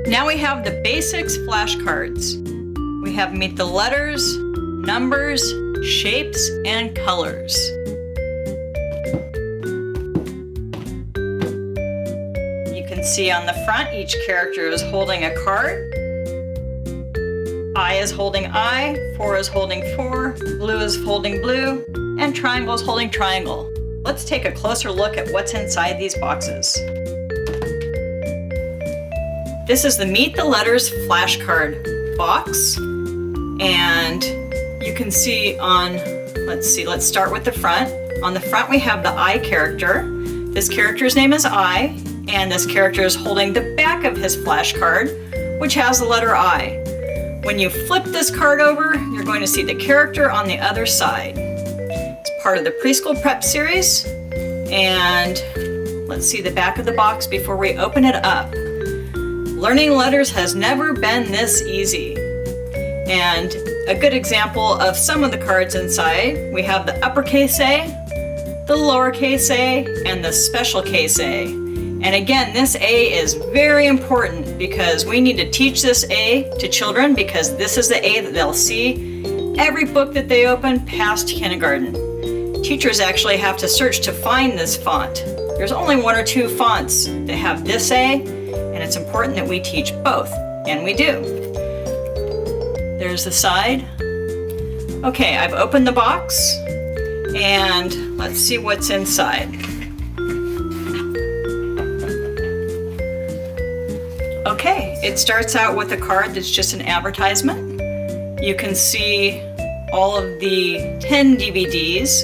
Now we have the Basics Flashcards. We have Meet the Letters, Numbers, Shapes, and Colors. You can see on the front each character is holding a card. I is holding I, 4 is holding 4, blue is holding blue, and triangle is holding triangle. Let's take a closer look at what's inside these boxes. This is the Meet the Letters flashcard box, and you can see on, let's start with the front. On the front we have the I character. This character's name is I, and this character is holding the back of his flashcard, which has the letter I. When you flip this card over, you're going to see the character on the other side. It's part of the Preschool Prep series, and let's see the back of the box before we open it up. Learning letters has never been this easy. And a good example of some of the cards inside, we have the uppercase A, the lowercase a, and the special case A. And again, this A is very important because we need to teach this A to children because this is the A that they'll see every book that they open past kindergarten. Teachers actually have to search to find this font. There's only 1 or 2 fonts that have this A, and it's important that we teach both, and we do. There's the side. Okay, I've opened the box, and let's see what's inside. Okay, it starts out with a card that's just an advertisement. You can see all of the 10 DVDs.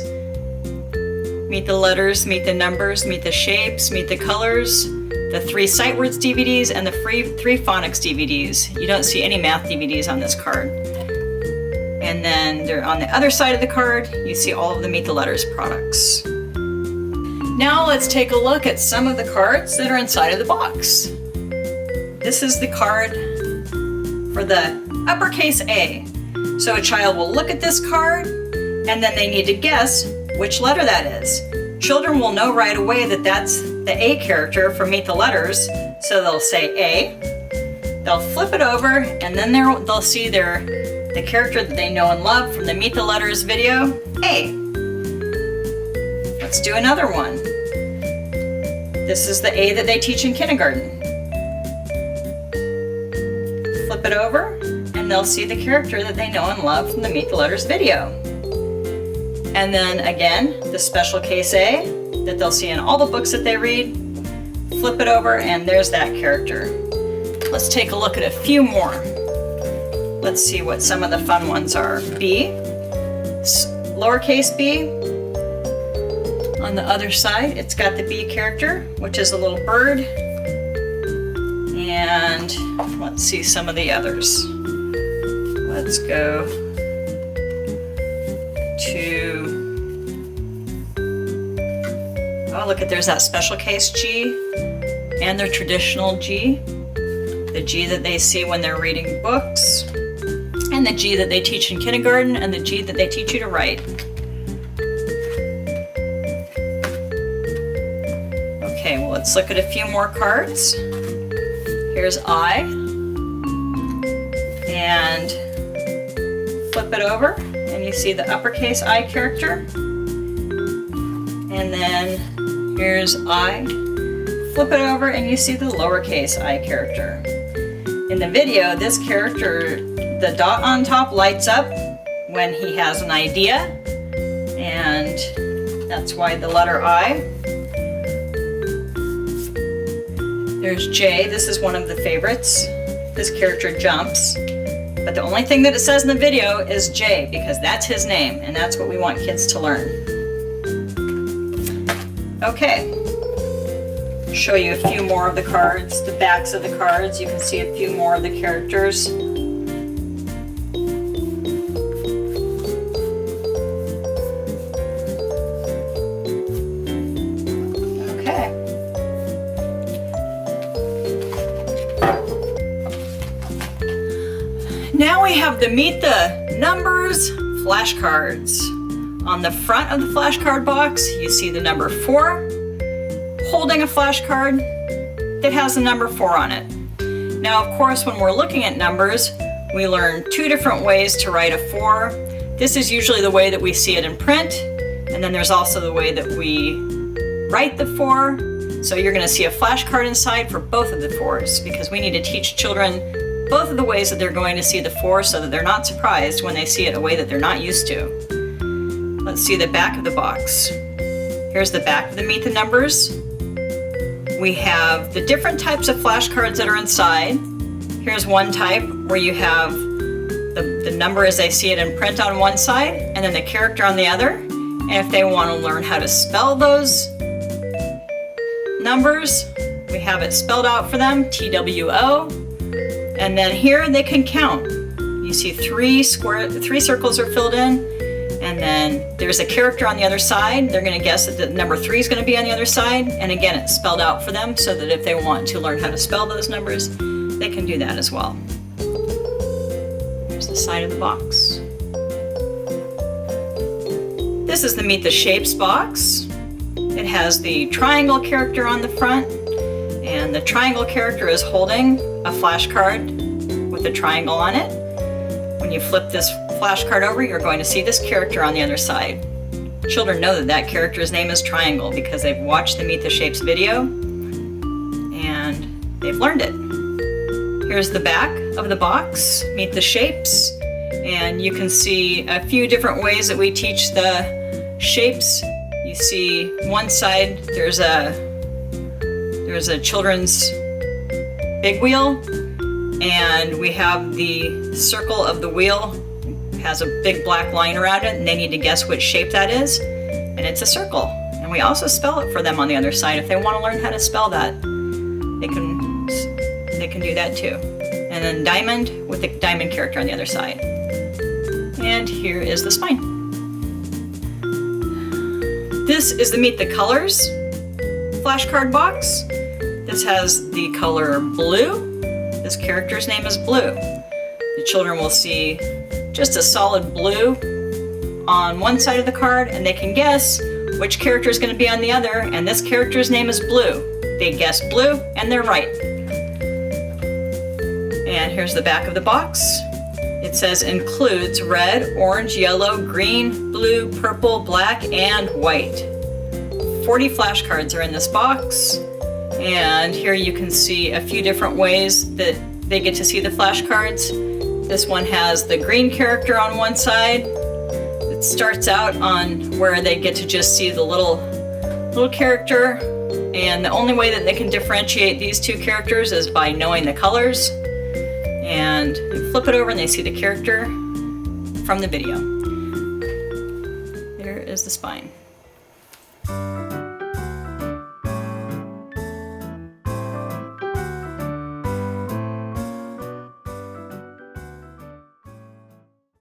Meet the Letters, Meet the Numbers, Meet the Shapes, Meet the Colors, the 3 Sight Words DVDs, and the 3 Phonics DVDs. You don't see any math DVDs on this card. And then on the other side of the card, you see all of the Meet the Letters products. Now let's take a look at some of the cards that are inside of the box. This is the card for the uppercase A. So a child will look at this card and then they need to guess which letter that is. Children will know right away that that's the A character for Meet the Letters, so they'll say A. They'll flip it over and then they'll see the character that they know and love from the Meet the Letters video, A. Let's do another one. This is the A that they teach in kindergarten. Flip it over and they'll see the character that they know and love from the Meet the Letters video. And then again, the special case A that they'll see in all the books that they read. Flip it over and there's that character. Let's take a look at a few more. Let's see what some of the fun ones are. B, lowercase b. On the other side, it's got the B character, which is a little bird. And let's see some of the others. Let's go to, oh look at, there's that special case G and their traditional G. The G that they see when they're reading books, and the G that they teach in kindergarten, and the G that they teach you to write. Okay, well let's look at a few more cards. Here's I, and flip it over and you see the uppercase I character. And then here's I, flip it over and you see the lowercase I character. In the video, this character, the dot on top lights up when he has an idea, and that's why the letter I. There's J, this is one of the favorites. This character jumps, but the only thing that it says in the video is J because that's his name and that's what we want kids to learn. Okay, show you a few more of the cards, the backs of the cards. You can see a few more of the characters. Now we have the Meet the Numbers flashcards. On the front of the flashcard box, you see the number 4 holding a flashcard that has the number 4 on it. Now, of course, when we're looking at numbers, we learn two different ways to write a 4. This is usually the way that we see it in print, and then there's also the way that we write the 4. So you're going to see a flashcard inside for both of the 4s, because we need to teach children both of the ways that they're going to see the 4 so that they're not surprised when they see it a way that they're not used to. Let's see the back of the box. Here's the back of the Meet the Numbers. We have the different types of flashcards that are inside. Here's one type where you have the number as they see it in print on one side, and then the character on the other. And if they want to learn how to spell those numbers, we have it spelled out for them, TWO. And then here they can count. You see three circles are filled in, and then there's a character on the other side. They're going to guess that the number 3 is going to be on the other side, and again it's spelled out for them so that if they want to learn how to spell those numbers, they can do that as well. Here's the side of the box. This is the Meet the Shapes box. It has the triangle character on the front, and the triangle character is holding a flashcard with a triangle on it. When you flip this flashcard over, you're going to see this character on the other side. Children know that that character's name is Triangle because they've watched the Meet the Shapes video and they've learned it. Here's the back of the box, Meet the Shapes, and you can see a few different ways that we teach the shapes. You see one side there's a children's big wheel, and we have the circle of the wheel. It has a big black line around it, and they need to guess which shape that is, and it's a circle. And we also spell it for them on the other side. If they want to learn how to spell that, they can do that too. And then diamond with the diamond character on the other side. And here is the spine. This is the Meet the Colors flashcard box. This has the color blue. This character's name is Blue. The children will see just a solid blue on one side of the card, and they can guess which character is going to be on the other, and this character's name is Blue. They guess blue, and they're right. And here's the back of the box. It says includes red, orange, yellow, green, blue, purple, black, and white. 40 flashcards are in this box. And here you can see a few different ways that they get to see the flashcards. This one has the green character on one side. It starts out on where they get to just see the little character. And the only way that they can differentiate these two characters is by knowing the colors. And they flip it over and they see the character from the video. There is the spine.